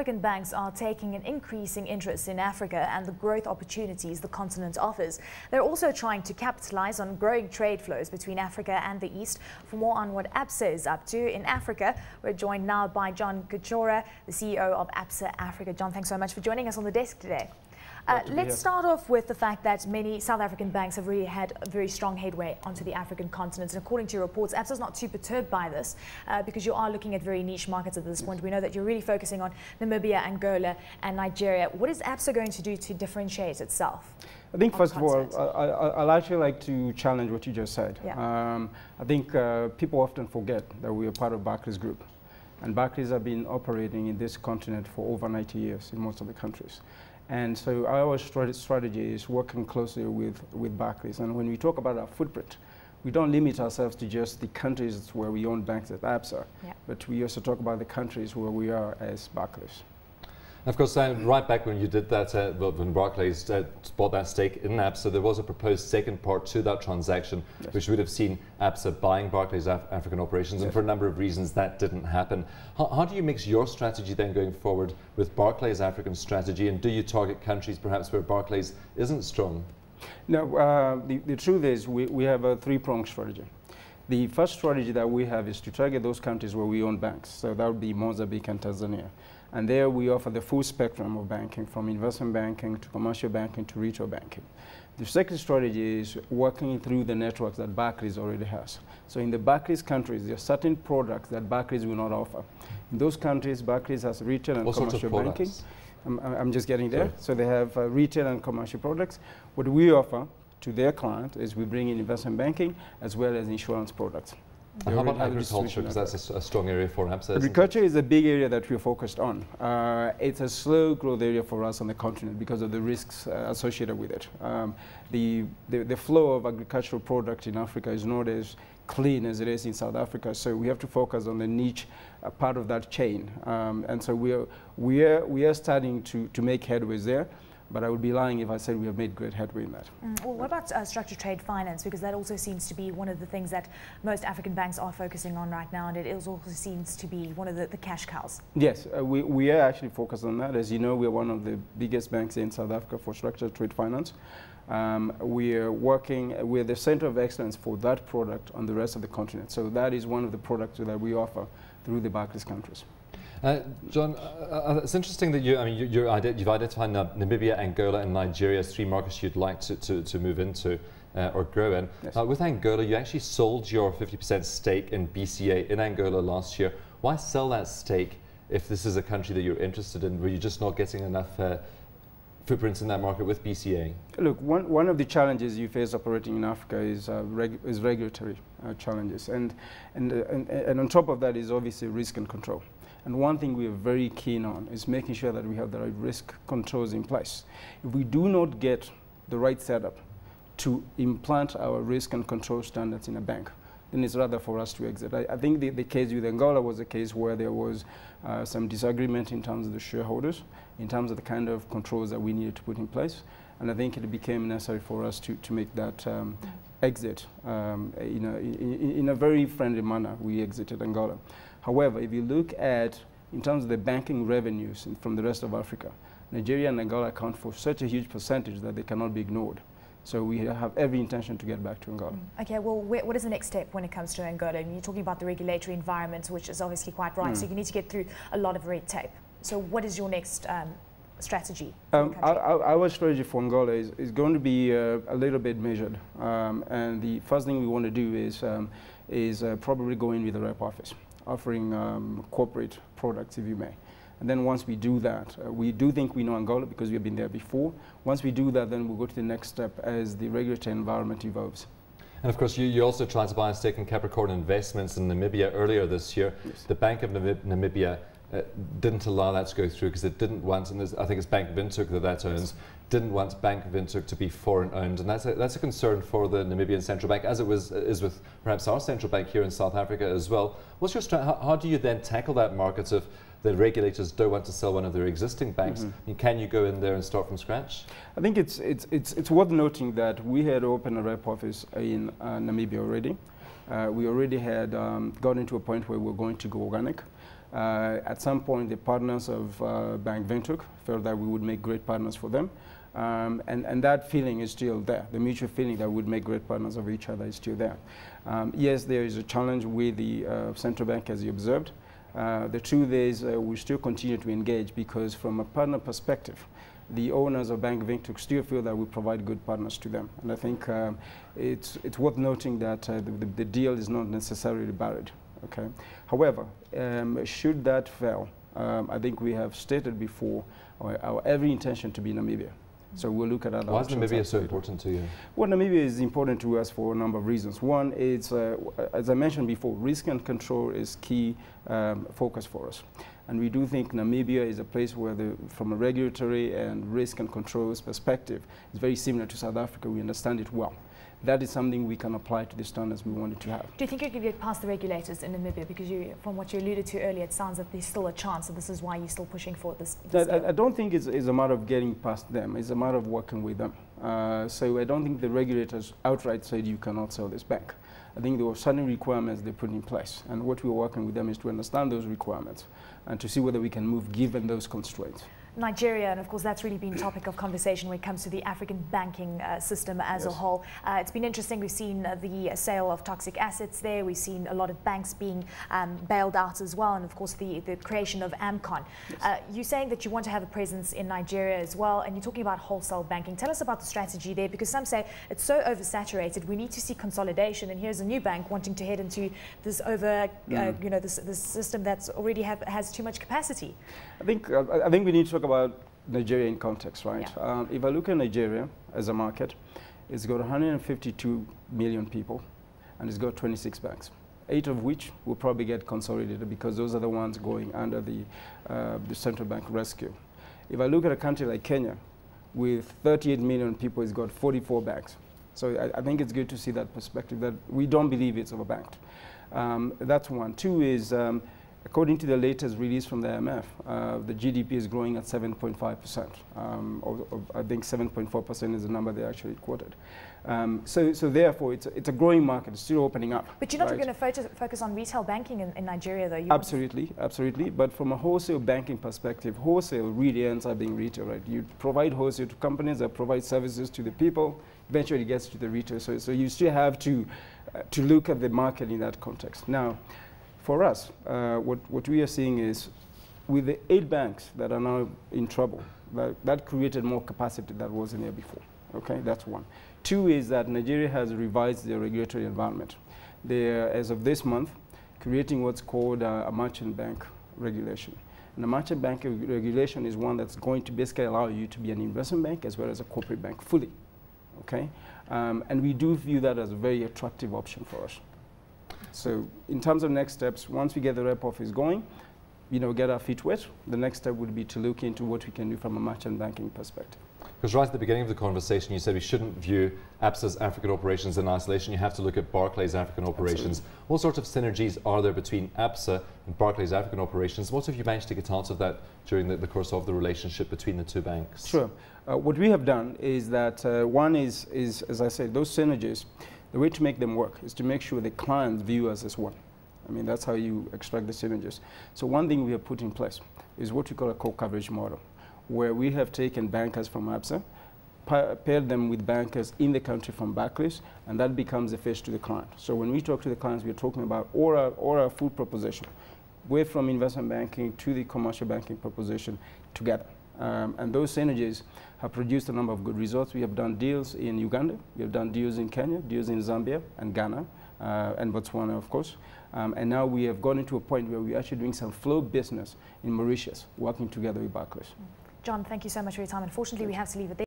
African banks are taking an increasing interest in Africa and the growth opportunities the continent offers. They're also trying to capitalize on growing trade flows between Africa and the East. For more on what Absa is up to in Africa, we're joined now by John Gachora, the CEO of Absa Africa. John, thanks so much for joining us on the desk today. Let's start off with the fact that many South African banks have really had a very strong headway onto the African continent. And according to your reports, Absa is not too perturbed by this because you are looking at very niche markets at this point. We know that you're really focusing on Namibia, Angola and Nigeria. What is Absa going to do to differentiate itself? I think first of all, I'd actually like to challenge what you just said. Yeah. I think people often forget that we are part of Barclays Group. And Barclays have been operating in this continent for over 90 years in most of the countries. And so our strategy is working closely with Barclays. And when we talk about our footprint, we don't limit ourselves to just the countries where we own banks at Absa, but we also talk about the countries where we are as Barclays. Of course, right back when you did that, when Barclays bought that stake in Absa, there was a proposed second part to that transaction, which would have seen Absa buying Barclays' African operations, and for a number of reasons that didn't happen. How do you mix your strategy then going forward with Barclays' African strategy, and do you target countries perhaps where Barclays isn't strong? No, the truth is we have a three-pronged strategy. The first strategy that we have is to target those countries where we own banks, so that would be Mozambique and Tanzania. And there we offer the full spectrum of banking, from investment banking to commercial banking to retail banking. The second strategy is working through the networks that Barclays already has. So in the Barclays countries, there are certain products that Barclays will not offer. In those countries, Barclays has retail and commercial banking. I'm just getting there. So they have retail and commercial products. What we offer to their client is we bring in investment banking as well as insurance products. And how about agriculture, because that's a strong area for Absa? Agriculture is a big area that we're focused on. It's a slow growth area for us on the continent because of the risks associated with it. The flow of agricultural product in Africa is not as clean as it is in South Africa, so we have to focus on the niche part of that chain. And so we are starting to make headways there. But I would be lying if I said we have made great headway in that. Well, what about structured trade finance? Because that also seems to be one of the things that most African banks are focusing on right now, and it also seems to be one of the cash cows. Yes, we are actually focused on that. As you know, we are one of the biggest banks in South Africa for structured trade finance. We are working with the center of excellence for that product on the rest of the continent. So that is one of the products that we offer through the Barclays countries. John, it's interesting that you've identified Namibia, Angola and Nigeria as three markets you'd like to move into or grow in. Yes. With Angola, you actually sold your 50% stake in BCA in Angola last year. Why sell that stake if this is a country that you're interested in? Were you just not getting enough footprints in that market with BCA? Look, one of the challenges you face operating in Africa is regulatory challenges, and on top of that is obviously risk and control. And one thing we are very keen on is making sure that we have the right risk controls in place. If we do not get the right setup to implant our risk and control standards in a bank, then it's rather for us to exit. I think the case with Angola was a case where there was some disagreement in terms of the shareholders, in terms of the kind of controls that we needed to put in place. And I think it became necessary for us to make that exit in a very friendly manner. We exited Angola. However, if you look at, in terms of the banking revenues from the rest of Africa, Nigeria and Angola account for such a huge percentage that they cannot be ignored. So we have every intention to get back to Angola. Okay, well, what is the next step when it comes to Angola? And you're talking about the regulatory environment, which is obviously quite right, so you need to get through a lot of red tape. So what is your next strategy? Our strategy for Angola is going to be a little bit measured. And the first thing we want to do is probably go in with the rep office, offering corporate products, if you may. And then once we do that, we do think we know Angola because we've been there before. Once we do that, then we'll go to the next step as the regulatory environment evolves. And of course, you also tried to buy a stake in Capricorn Investments in Namibia earlier this year. Yes. The Bank of Namibia didn't allow that to go through because it didn't want, and I think it's Bank Windhoek that owns, didn't want Bank Windhoek to be foreign owned, and that's a concern for the Namibian central bank, as it is with perhaps our central bank here in South Africa as well. What's your how do you then tackle that market if the regulators don't want to sell one of their existing banks? I mean, can you go in there and start from scratch? I think it's worth noting that we had opened a rep office in Namibia already. We already had gotten to a point where we're going to go organic. At some point, the partners of Bank Windhoek felt that we would make great partners for them. And that feeling is still there. The mutual feeling that we would make great partners of each other is still there. Yes, there is a challenge with the central bank, as you observed. The truth is we still continue to engage because from a partner perspective, the owners of Bank Windhoek still feel that we provide good partners to them. And I think it's worth noting that the deal is not necessarily buried. Okay. However, should that fail, I think we have stated before our every intention to be Namibia. So we'll look at other options. Why is Namibia so important to you? Well, Namibia is important to us for a number of reasons. One is, as I mentioned before, risk and control is key focus for us. And we do think Namibia is a place where, from a regulatory and risk and controls perspective, it's very similar to South Africa. We understand it well. That is something we can apply to the standards we wanted to have. Do you think you could get past the regulators in Namibia? Because from what you alluded to earlier, it sounds that there's still a chance, and this is why you're still pushing for this. I don't think it's a matter of getting past them. It's a matter of working with them. So I don't think the regulators outright said you cannot sell this bank. I think there were certain requirements they put in place. And what we're working with them is to understand those requirements and to see whether we can move given those constraints. Nigeria, and of course that's really been topic of conversation when it comes to the African banking system as a whole. It's been interesting. We've seen the sale of toxic assets there. We've seen a lot of banks being bailed out as well, and of course the creation of AMCON. Yes. You're saying that you want to have a presence in Nigeria as well, and you're talking about wholesale banking. Tell us about the strategy there, because some say it's so oversaturated. We need to see consolidation, and here's a new bank wanting to head into this this system that's already has too much capacity. I think we need to talk about Nigeria in context, right? Yeah. If I look at Nigeria as a market, it's got 152 million people, and it's got 26 banks, 8 of which will probably get consolidated because those are the ones going under the central bank rescue. If I look at a country like Kenya, with 38 million people, it's got 44 banks. So I think it's good to see that perspective, that we don't believe it's overbanked. That's one. Two is, according to the latest release from the IMF, the GDP is growing at 7.5%. I think 7.4% is the number they actually quoted. So therefore, it's a growing market. It's still opening up. But you're not going to focus on retail banking in Nigeria, though? Absolutely, absolutely. But from a wholesale banking perspective, wholesale really ends up being retail, right? You provide wholesale to companies that provide services to the people. Eventually, it gets to the retail. So you still have to look at the market in that context. Now, for us, what we are seeing is, with the 8 banks that are now in trouble, that created more capacity that wasn't there before. Okay, that's one. Two is that Nigeria has revised their regulatory environment. They're, as of this month, creating what's called a merchant bank regulation. And the merchant bank regulation is one that's going to basically allow you to be an investment bank as well as a corporate bank fully. Okay, and we do view that as a very attractive option for us. So in terms of next steps, once we get the rep office going, get our feet wet, the next step would be to look into what we can do from a merchant banking perspective. Because right at the beginning of the conversation, you said we shouldn't view Absa's African operations in isolation. You have to look at Barclays' African operations. Absolutely. What sorts of synergies are there between Absa and Barclays' African operations? What have you managed to get out of that during the course of the relationship between the two banks? Sure. What we have done is that one is, as I said, those synergies, the way to make them work is to make sure the clients view us as one. I mean, that's how you extract the synergies. So one thing we have put in place is what we call a co-coverage model, where we have taken bankers from Absa, paired them with bankers in the country from Barclays, and that becomes the face to the client. So when we talk to the clients, we're talking about all our full proposition, way from investment banking to the commercial banking proposition together. And those synergies have produced a number of good results. We have done deals in Uganda, we have done deals in Kenya, deals in Zambia and Ghana, and Botswana, of course. And now we have gotten to a point where we're actually doing some flow business in Mauritius, working together with Barclays. John, thank you so much for your time. Unfortunately, we have to leave it there.